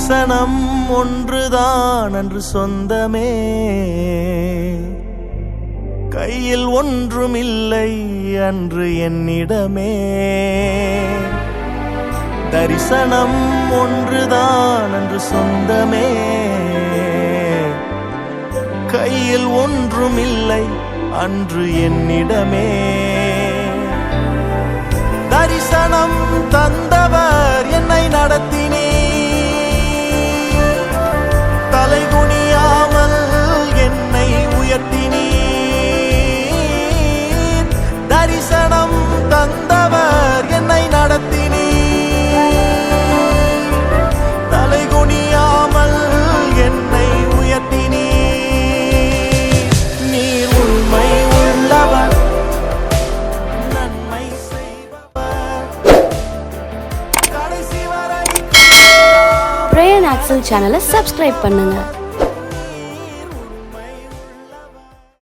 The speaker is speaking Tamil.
தரிசனம் ஒன்றுதான் அன்று சொந்தமே, கையில் ஒன்றுமில்லை அன்று என்னிடமே. தரிசனம் ஒன்றுதான் அன்று சொந்தமே, கையில் ஒன்றுமில்லை அன்று என்னிடமே. தரிசனம் தந்தவர் என்னை நடத்தினீர், தலைகுனியாமல் என்னை உயர்த்தினீர். தரிசனம் தந்தவர் என்னை நடத்தினீர், தலைகுனியாமல் என்னை உயர்த்தினீர். நீர் உண்மை உள்ளவர், நன்மை செய்பவர், கடைசி வரை. பிரேயர் ஆக்சல் சேனலை சப்ஸ்கிரைப் பண்ணுங்க.